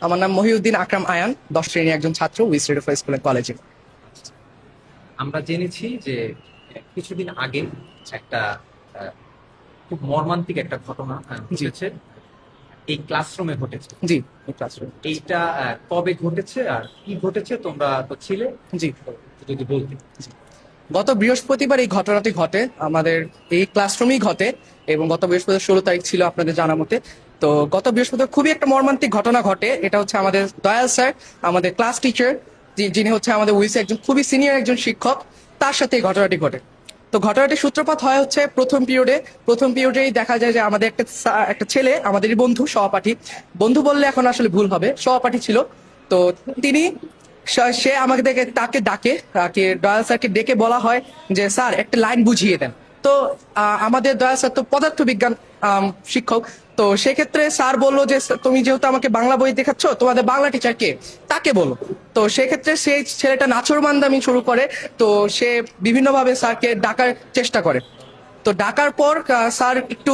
আমার নাম মহিউদ্দিন আকরাম আয়ান, 10 শ্রেণীর একজন ছাত্র উইসরেড স্কুল কলেজে। আমরা জেনেছি যে কিছুদিন আগে একটা আহ, খুব মর্মান্তিক একটা ঘটনা জি ঘটেছে, এই ক্লাসরুমে ঘটেছে। জি ক্লাসরুম। এইটা কবে ঘটেছে আর কি ঘটেছে, তোমরা তো ছিলে, জি তো যদি বলতে। গত বৃহস্পতিবার এই ঘটনাটি ঘটে, আমাদের এই ক্লাসরুমেই ঘটে এবং গত বৃহস্পতিবার 16 তারিখ ছিল আপনাদের জানা মতে। তো গত বৃহস্পতিবার খুবই একটা মর্মান্তিক ঘটনা ঘটে। এটা হচ্ছে আমাদের দয়াল স্যার, আমাদের ক্লাস টিচার, যিনি হচ্ছে আমাদের উইসে একজন খুবই সিনিয়র একজন শিক্ষক, তার সাথে এই ঘটনাটি ঘটে। তো ঘটনাটির সূত্রপাত হয় হচ্ছে প্রথম পিরিয়ডেই দেখা যায় যে আমাদের একটা ছেলে, আমাদেরই বন্ধু, সহপাঠী, বন্ধু বললে এখন আসলে ভুল হবে, সহপাঠী ছিল। তো তিনি সে আমাকে তাকে ডাকে, দয়াল স্যারকে ডেকে বলা হয় যে স্যার একটা লাইন বুঝিয়ে দেন। তো আমাদের দয়াল স্যার তো পদার্থবিজ্ঞান শিক্ষক। তো সেক্ষেত্রে স্যার বললো যে তুমি যেহেতু আমাকে বাংলা বই দেখাচ্ছ, তোমাদের বাংলা টিচার কে, তাকে বলো। তো সেক্ষেত্রে সেই ছেলেটা নাছোড়বান্দামি শুরু করে। তো সে বিভিন্নভাবে স্যারকে ডাকার চেষ্টা করে। তো ডাকার পর স্যার একটু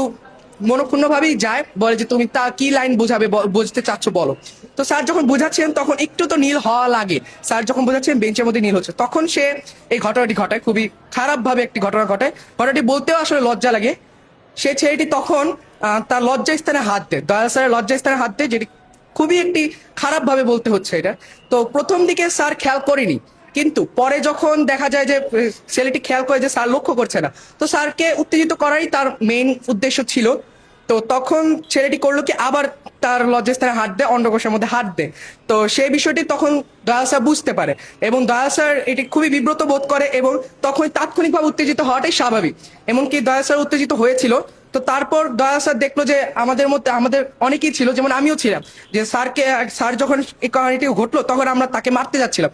মনক্ষুণ্ণভাবেই যায়, বলে যে তুমি তা কি লাইন বোঝাবে, বুঝতে চাচ্ছ বলো। তো স্যার যখন বোঝাচ্ছেন তখন একটু তো নীল হওয়া লাগে। স্যার যখন বোঝাচ্ছেন বেঞ্চের মধ্যে নীল হচ্ছে, তখন সে এই ঘটনাটি ঘটায়, খুবই খারাপ ভাবে একটি ঘটনা ঘটায়। ঘটনাটি বলতেও আসলে লজ্জা লাগে। সে ছেলেটি তখন তার লজ্জা স্থানে হাত দেয়, দয়াল স্যারের লজ্জা স্থানে হাত দেয়, যেটি খুবই একটি খারাপ ভাবে বলতে হচ্ছে এটা। তো প্রথম দিকে স্যার খেয়াল করেনি, কিন্তু পরে যখন দেখা যায় যে ছেলেটি খেয়াল করে যে স্যার লক্ষ্য করছে না, তো স্যারকে উত্তেজিত করাই তার মেইন উদ্দেশ্য ছিল। তো তখন ছেলেটি করলো কি, আবার তার লজ্জাস্থানে হাত দেয়, অন্ডকোষের মধ্যে হাত দেয়। তো সেই বিষয়টি তখন দয়াল স্যার বুঝতে পারে এবং দয়াল স্যার এটি খুবই বিব্রত বোধ করে এবং তখন তাৎক্ষণিকভাবে উত্তেজিত হওয়াটাই স্বাভাবিক। এমনকি দয়াল স্যার উত্তেজিত হয়েছিল। তো তারপর দয়াল স্যার দেখলো যে আমাদের মধ্যে আমাদের অনেকেই ছিল, যেমন আমিও ছিলাম, যে স্যার যখন এই কাহিনীটি ঘটলো তখন আমরা তাকে মারতে যাচ্ছিলাম,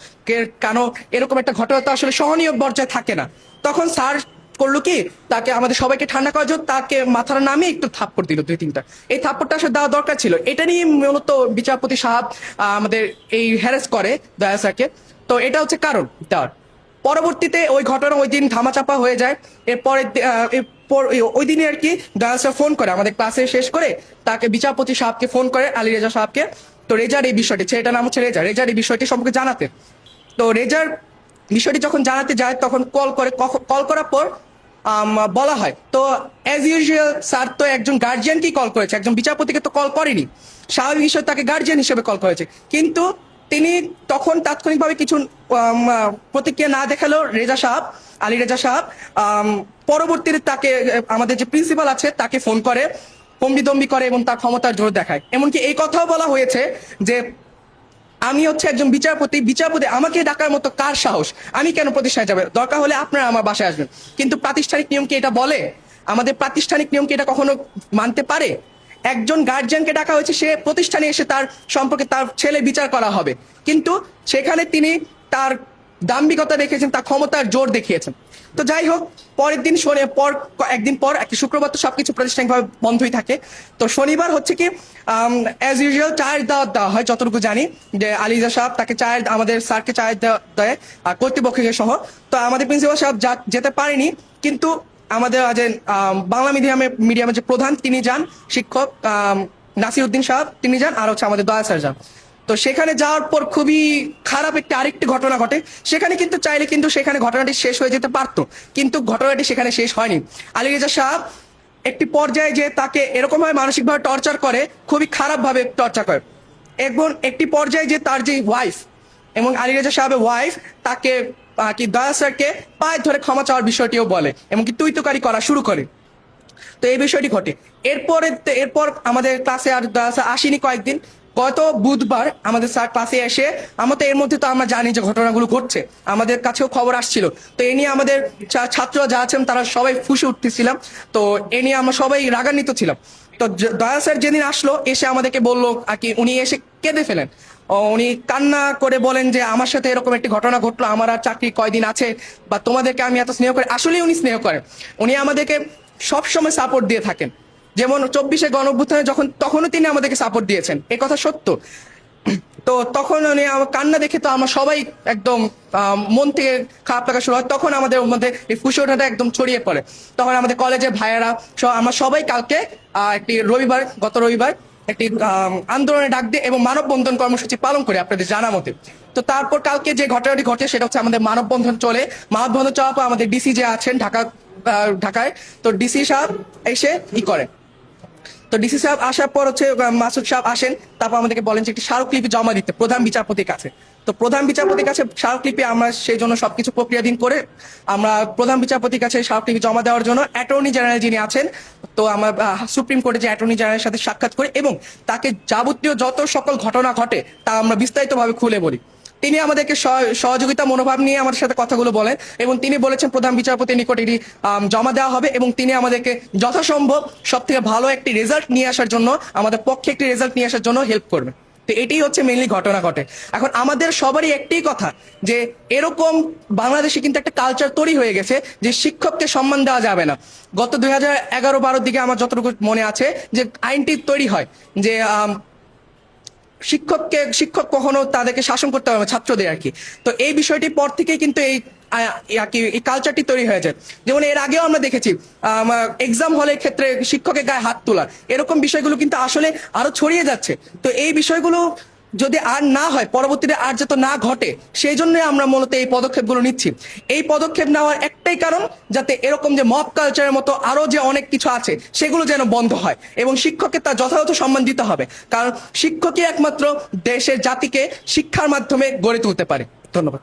কেন এরকম একটা ঘটনা তো আসলে সহনীয় পর্যায়ে থাকে না। তখন স্যার করলো কি, তাকে আমাদের সবাইকে ঠান্ডা করার জন্য তাকে মাথার নামে একটু থাপ্পড় দিল, 2-3টা। এই থাপ্পড়টা আসলে দেওয়া দরকার ছিল। এটা নিয়ে মূলত বিচারপতি সাহেব আমাদের এই হ্যারাস করে দয়া স্যারকে। তো এটা হচ্ছে কারণ দেওয়ার। পরবর্তীতে ওই ঘটনা ওই দিন ধামাচাপা হয়ে যায়। এরপরে ওই দিনে আর কি দয়া স্যার ফোন করে আমাদের ক্লাসে শেষ করে, তাকে বিচারপতি সাহেবকে ফোন করে, আলী রেজা সাহেবকে। তো রেজার এই বিষয়টি, ছেলেটার নাম হচ্ছে রেজার এই বিষয়টি সম্পর্কে জানাতে। তো রেজার বিষয়টি যখন জানাতে যায় তখন কল করার পর বলা হয়, তো অ্যাজ ইউজুয়াল স্যার তো একজন গার্জিয়ানকেই কল করেছে, একজন বিচারপতিকে তো কল করেনি। স্বাভাবিক বিষয়, তাকে গার্জিয়ান হিসেবে কল করেছে। কিন্তু তিনি তখন তাৎক্ষণিকভাবে কিছু প্রতিক্রিয়া না দেখালেও আলী রেজা সাহেব পরবর্তীতে তাকে আমাদের যে প্রিন্সিপাল আছে তাকে ফোন করে, হম্বিতম্বি করে এবং তার ক্ষমতার জোর দেখায়। এমনকি এই কথাও বলা হয়েছে যে আমি হচ্ছে একজন বিচারপতি আমাকে ডাকার মতো কার সাহস, আমি কেন প্রতিষ্ঠানে যাবে, দরকার হলে আপনারা আমার বাসায় আসবেন। কিন্তু প্রাতিষ্ঠানিক নিয়ম কি এটা বলে? আমাদের প্রাতিষ্ঠানিক নিয়ম কি এটা কখনো মানতে পারে? একজন গার্জিয়ানকে ডাকা হয়েছে, সে প্রতিষ্ঠানে এসে তার সম্পর্কে তার ছেলে বিচার করা হবে, কিন্তু সেখানে তিনি তার দাম্ভিকতা দেখিয়েছেন, তার ক্ষমতার জোর দেখিয়েছেন। তো যাই হোক, পরের দিন একদিন পর একটা শুক্রবার তো সবকিছু প্রাতিষ্ঠানিকভাবে বন্ধই থাকে। তো শনিবার হচ্ছে কি অ্যাজ ইউজুয়াল চায়ের দাওয়াত দেওয়া হয়, যতটুকু জানি যে আলিজা সাহেব তাকে আমাদের স্যারকে চায়ের দেয় আর কর্তৃপক্ষকে সহ। তো আমাদের প্রিন্সিপাল সাহেব যেতে পারেনি, কিন্তু আমাদের যে বাংলা মিডিয়ামের যে প্রধান তিনি যান, শিক্ষক নাসিরউদ্দিন সাহেব তিনি যান, আর হচ্ছে আমাদের দয়া স্যার যান। তো সেখানে যাওয়ার পর খুবই খারাপ আরেকটি ঘটনা ঘটে। সেখানে কিন্তু চাইলে কিন্তু সেখানে ঘটনাটি শেষ হয়ে যেতে পারতো, কিন্তু ঘটনাটি সেখানে শেষ হয়নি। আলী রেজা সাহেব একটি পর্যায়ে যে তাকে এরকম ভাবে মানসিকভাবে টর্চার করে, খুবই খারাপ ভাবে টর্চার করে। এবং একটি পর্যায়ে যে তার যে ওয়াইফ এবং আলী রেজা সাহেবের ওয়াইফ তাকে কি দয়া স্যারকে পায়ে ধরে ক্ষমা চাওয়ার বিষয়টিও বলে, এমনকি তুই তোকারি করা শুরু করে। তো এই বিষয়টি ঘটে। এরপর আমাদের ক্লাসে আর আসেনি কয়েকদিন। গত বুধবার আমাদের স্যার ক্লাসে এসে, আমরা তো এর মধ্যে তো আমরা জানি যে ঘটনাগুলো ঘটছে, আমাদের কাছেও খবর আসছিল। তো এ নিয়ে আমাদের ছাত্ররা যা আছেন তারা সবাই ফুঁসে উঠতেছিলাম। তো এ নিয়ে আমরা সবাই রাগান্বিত ছিলাম। তো দয়া স্যার যেদিন আসলো, এসে আমাদেরকে বললো আর কি, উনি এসে কেঁদে ফেলেন। উনি কান্না করে বলেন যে আমার সাথে এরকম একটি ঘটনা ঘটলো, আমার আর চাকরি কয়দিন আছে, বা তোমাদেরকে আমি এত স্নেহ করি। আসলেই উনি স্নেহ করেন, উনি আমাদেরকে সবসময় সাপোর্ট দিয়ে থাকেন। যেমন 24-এ গণঅভ্যুত্থানে তখনও তিনি আমাদেরকে সাপোর্ট দিয়েছেন, এ কথা সত্য। তো তখন উনি আমার কান্না দেখে তো আমরা সবাই একদম মন থেকে খারাপ লাগা শুরু হয়। তখন আমাদের মধ্যে এই ফুসে ওঠাটা একদম ছড়িয়ে পড়ে। তখন আমাদের কলেজের ভাইয়েরা আমরা সবাই কালকে গত রবিবার একটি আন্দোলনের ডাক দিয়ে এবং মানববন্ধন কর্মসূচি পালন করে আপনাদের জানা মতে। তো তারপর কালকে যে ঘটনাটি ঘটে সেটা হচ্ছে আমাদের মানববন্ধন চলে। মানববন্ধন চলার পর আমাদের ডিসি যে আছেন ঢাকায়, তো ডিসি সাহেব এসে করে। তো ডিসি সাহেব আসার পর হচ্ছে মাসুদ সাহেব আসেন, তারপর আমাদেরকে বলেন যে একটি স্মারকলিপি জমা দিতে প্রধান বিচারপতির কাছে। তো প্রধান বিচারপতির কাছে স্মারকলিপি আমরা সেই জন্য সবকিছু প্রক্রিয়াধীন করে আমরা প্রধান বিচারপতির কাছে স্মারকলিপি জমা দেওয়ার জন্য অ্যাটর্নি জেনারেল যিনি আছেন, তো আমরা সুপ্রিম কোর্টে যে অ্যাটর্নি জেনারেলের সাথে সাক্ষাৎ করি এবং তাকে যাবতীয় যত সকল ঘটনা ঘটে তা আমরা বিস্তারিতভাবে খুলে বলি। তিনি আমাদেরকে সহযোগিতা মনোভাব নিয়ে আমাদের সাথে কথাগুলো বলেন এবং তিনি বলেছেন প্রধান বিচারপতির নিকট এটি জমা দেওয়া হবে এবং তিনি আমাদেরকে যথাসম্ভব সব থেকে ভালো একটি রেজাল্ট নিয়ে আসার জন্য, আমাদের পক্ষে একটি রেজাল্ট নিয়ে আসার জন্য হেল্প করবে। তো এটাই হচ্ছে মেইনলি ঘটনা ঘটে। এখন আমাদের সবারই একটাই কথা যে এরকম বাংলাদেশে কিন্তু একটা কালচার তৈরি হয়ে গেছে যে শিক্ষককে সম্মান দেওয়া যাবে না। গত 2011-12 দিকে আমার যতটুকু মনে আছে যে আইনটি তৈরি হয় যে শিক্ষক কখনো তাদেরকে শাসন করতে হবে ছাত্রদের আর কি। তো এই বিষয়টির পর থেকেই কিন্তু এই কালচারটি তৈরি হয়ে যায়। যেমন এর আগেও আমরা দেখেছি এক্সাম হলের ক্ষেত্রে শিক্ষকের গায়ে হাত তোলা, এরকম বিষয়গুলো কিন্তু আসলে আরো ছড়িয়ে যাচ্ছে। তো এই বিষয়গুলো যদি আর না হয়, পরবর্তীতে আর যাতে না ঘটে, সেই জন্য আমরা মূলত এই পদক্ষেপগুলো নিচ্ছি। এই পদক্ষেপ নেওয়ার একটাই কারণ, যাতে এরকম যে মব কালচারের মতো আরো যে অনেক কিছু আছে সেগুলো যেন বন্ধ হয় এবং শিক্ষককে তার যথাযথ সম্মান দিতে হবে, কারণ শিক্ষকই একমাত্র দেশের জাতিকে শিক্ষার মাধ্যমে গড়ে তুলতে পারে। ধন্যবাদ।